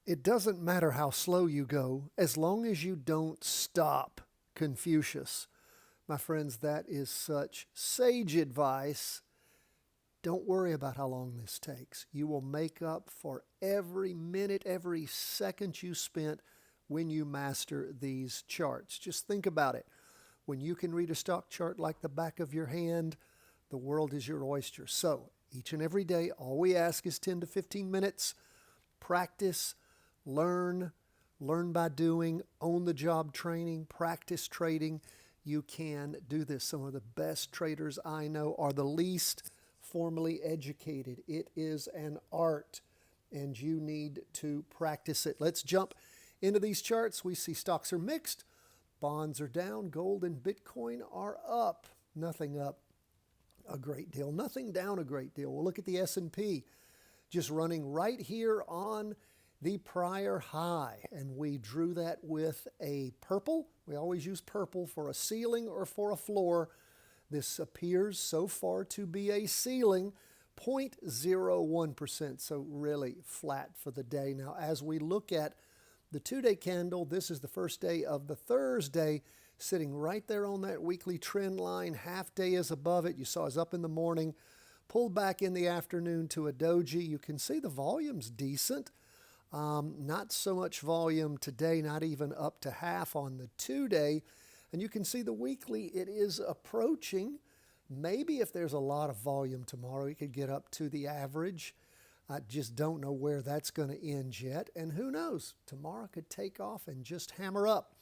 It doesn't matter how slow you go as long as you don't stop. Confucius. My friends, that is such sage advice. Don't worry about how long this takes. You will make up for every minute, every second you spent when you master these charts. Just think about it. When you can read a stock chart like the back of your hand, the world is your oyster. So each and every day, all we ask is 10 to 15 minutes. Practice, learn by doing, on the job training, practice trading. You can do this. Some of the best traders I know are the least formally educated. It is an art, and you need to practice it. Let's jump into these charts. We see stocks are mixed. Bonds are down. Gold and Bitcoin are up. Nothing up a great deal. Nothing down a great deal. We'll look at the S&P just running right here on the prior high, and we drew that with a purple. We always use purple for a ceiling or for a floor. This appears so far to be a ceiling, 0.01%, so really flat for the day. Now, as we look at the two-day candle, this is the first day of the Thursday, sitting right there on that weekly trend line. Half day is above it. You saw us up in the morning, pulled back in the afternoon to a doji. You can see the volume's decent. Not so much volume today, not even up to half on the two-day. And you can see the weekly, it is approaching. Maybe if there's a lot of volume tomorrow, you could get up to the average. I just don't know where that's going to end yet. And who knows, tomorrow could take off and just hammer up.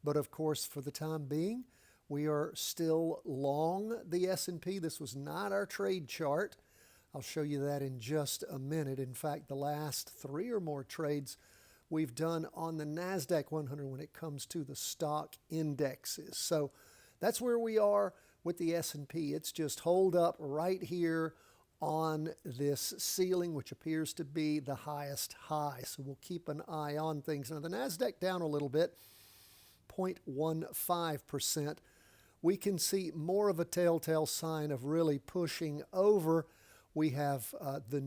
But of course, for the time being, we are still long the S&P. This was not our trade chart. I'll show you that in just a minute. In fact, the last 3 or more trades we've done on the NASDAQ 100 when it comes to the stock indexes. So that's where we are with the S&P. It's just holed up right here on this ceiling, which appears to be the highest high. So we'll keep an eye on things. Now, the NASDAQ down a little bit, 0.15%. We can see more of a telltale sign of really pushing over. We have the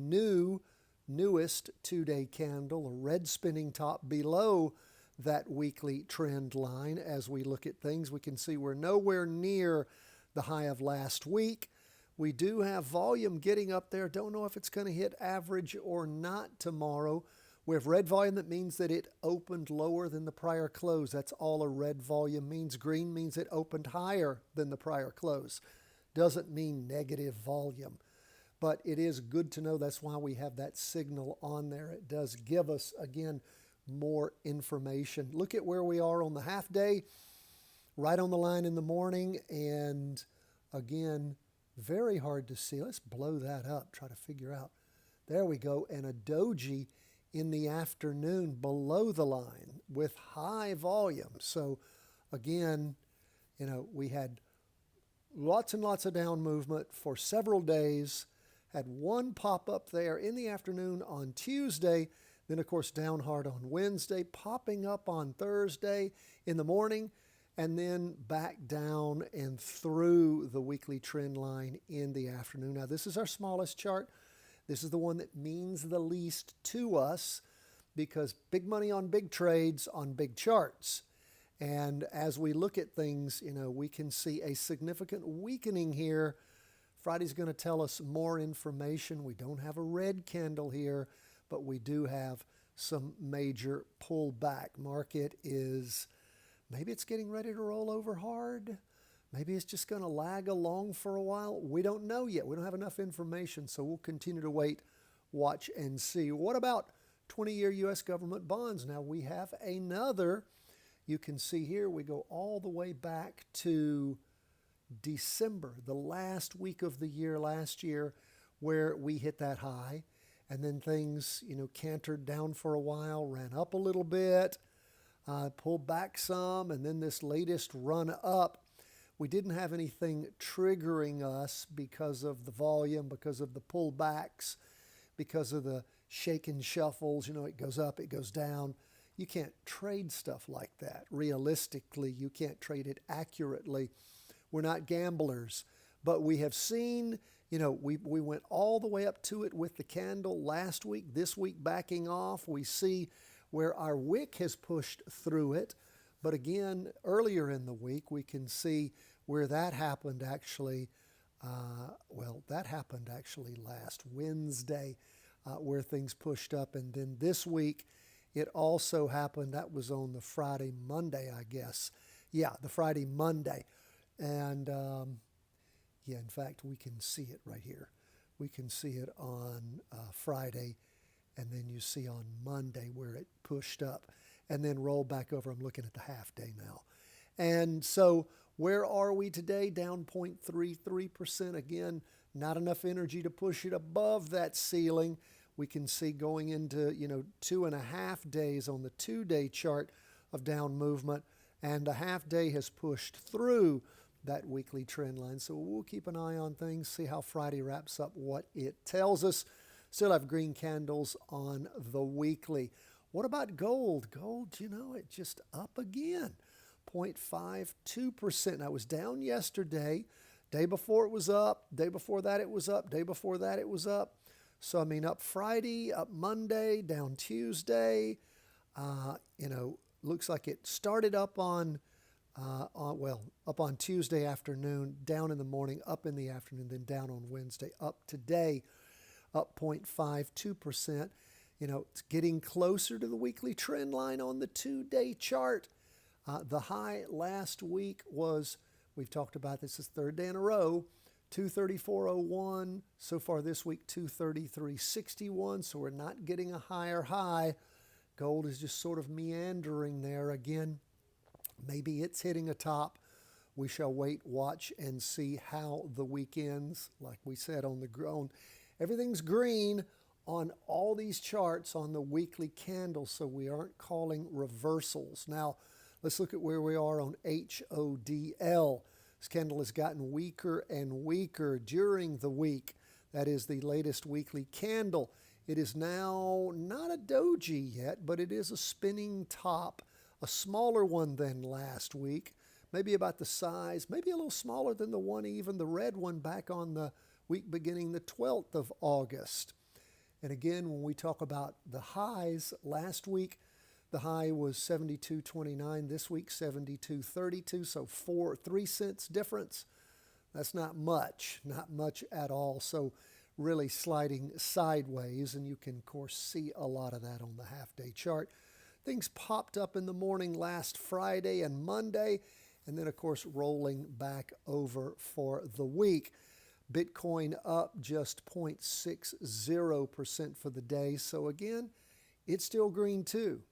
newest two-day candle, a red spinning top below that weekly trend line. As we look at things, we can see we're nowhere near the high of last week. We do have volume getting up there. Don't know if it's going to hit average or not tomorrow. We have red volume. That means that it opened lower than the prior close. That's all a red volume means. Green means it opened higher than the prior close. Doesn't mean negative volume. But it is good to know. That's why we have that signal on there. It does give us, again, more information. Look at where we are on the half day, right on the line in the morning. And again, very hard to see. Let's blow that up, try to figure out. There we go. And a doji in the afternoon below the line with high volume. So again, we had lots and lots of down movement for several days. Had one pop up there in the afternoon on Tuesday, then of course down hard on Wednesday, popping up on Thursday in the morning, and then back down and through the weekly trend line in the afternoon. Now this is our smallest chart. This is the one that means the least to us because big money on big trades on big charts. And as we look at things, we can see a significant weakening here. Friday's going to tell us more information. We don't have a red candle here, but we do have some major pullback. Market is, maybe it's getting ready to roll over hard. Maybe it's just going to lag along for a while. We don't know yet. We don't have enough information, so we'll continue to wait, watch, and see. What about 20-year U.S. government bonds? Now, we have another. You can see here we go all the way back to December, the last week of the year last year, where we hit that high. And then things, cantered down for a while, ran up a little bit, pulled back some, and then this latest run up. We didn't have anything triggering us because of the volume, because of the pullbacks, because of the shake and shuffles. It goes up, it goes down. You can't trade stuff like that. Realistically, you can't trade it accurately. We're not gamblers, but we have seen You know, we went all the way up to it with the candle last week. This week backing off. We see where our wick has pushed through it. But again, earlier in the week, we can see where that happened actually. That happened actually last Wednesday, where things pushed up. And then this week, it also happened. That was on the Friday, Monday, I guess. Yeah, the Friday, Monday. And yeah, in fact, we can see it right here. We can see it on Friday, and then you see on Monday where it pushed up and then rolled back over. I'm looking at the half day now. And so where are we today? Down 0.33%. Again, not enough energy to push it above that ceiling. We can see going into, 2.5 days on the 2-day chart of down movement, and the half day has pushed through that weekly trend line. So we'll keep an eye on things, see how Friday wraps up what it tells us. Still have green candles on the weekly. What about gold? Gold, it just up again, 0.52%. I was down yesterday. Day before it was up. Day before that it was up. Day before that it was up. So, up Friday, up Monday, down Tuesday. Looks like it started up on Tuesday afternoon, down in the morning, up in the afternoon, then down on Wednesday, up today, up 0.52%. It's getting closer to the weekly trend line on the 2-day chart. The high last week was, we've talked about this, is third day in a row, 234.01. So far this week, 233.61. So we're not getting a higher high. Gold is just sort of meandering there again. Maybe it's hitting a top. We shall wait, watch, and see how the week ends. Like we said, everything's green on all these charts on the weekly candles, so we aren't calling reversals. Now, let's look at where we are on HODL. This candle has gotten weaker and weaker during the week. That is the latest weekly candle. It is now not a doji yet, but it is a spinning top, a smaller one than last week, maybe about the size, maybe a little smaller than the one, even the red one back on the week beginning the 12th of August. And again, when we talk about the highs, last week the high was 72.29, this week 72.32, so 3 cents difference. That's not much at all. So really sliding sideways, and you can, of course, see a lot of that on the half-day chart. Things popped up in the morning last Friday and Monday, and then, of course, rolling back over for the week. Bitcoin up just 0.60% for the day. So again, it's still green too.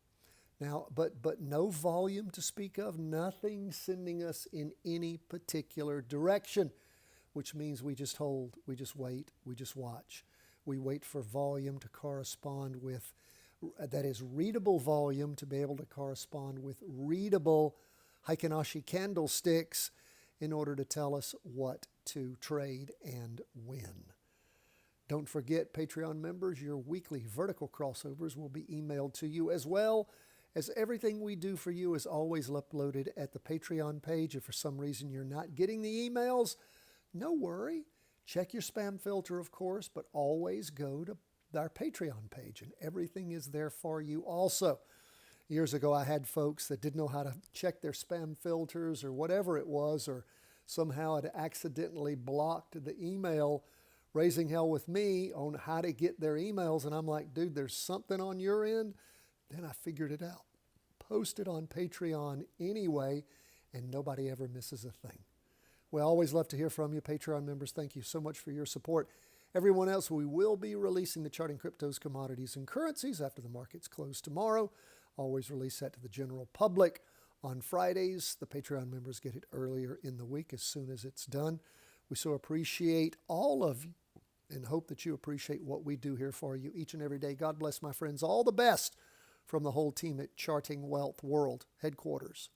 Now, but no volume to speak of, nothing sending us in any particular direction, which means we just hold, we just wait, we just watch. We wait for volume to correspond with, that is readable volume to be able to correspond with readable Heikin-Ashi candlesticks in order to tell us what to trade and when. Don't forget, Patreon members, your weekly vertical crossovers will be emailed to you, as well as everything we do for you is always uploaded at the Patreon page. If for some reason you're not getting the emails, no worry. Check your spam filter, of course, but always go to our Patreon page, and everything is there for you also. Years ago, I had folks that didn't know how to check their spam filters or whatever it was, or somehow had accidentally blocked the email, raising hell with me on how to get their emails. And I'm like, dude, there's something on your end. Then I figured it out. Post it on Patreon anyway, and nobody ever misses a thing. We always love to hear from you, Patreon members. Thank you so much for your support. Everyone else, we will be releasing the Charting Cryptos, Commodities, and Currencies after the markets close tomorrow. Always release that to the general public on Fridays. The Patreon members get it earlier in the week as soon as it's done. We so appreciate all of you and hope that you appreciate what we do here for you each and every day. God bless, my friends. All the best from the whole team at Charting Wealth World headquarters.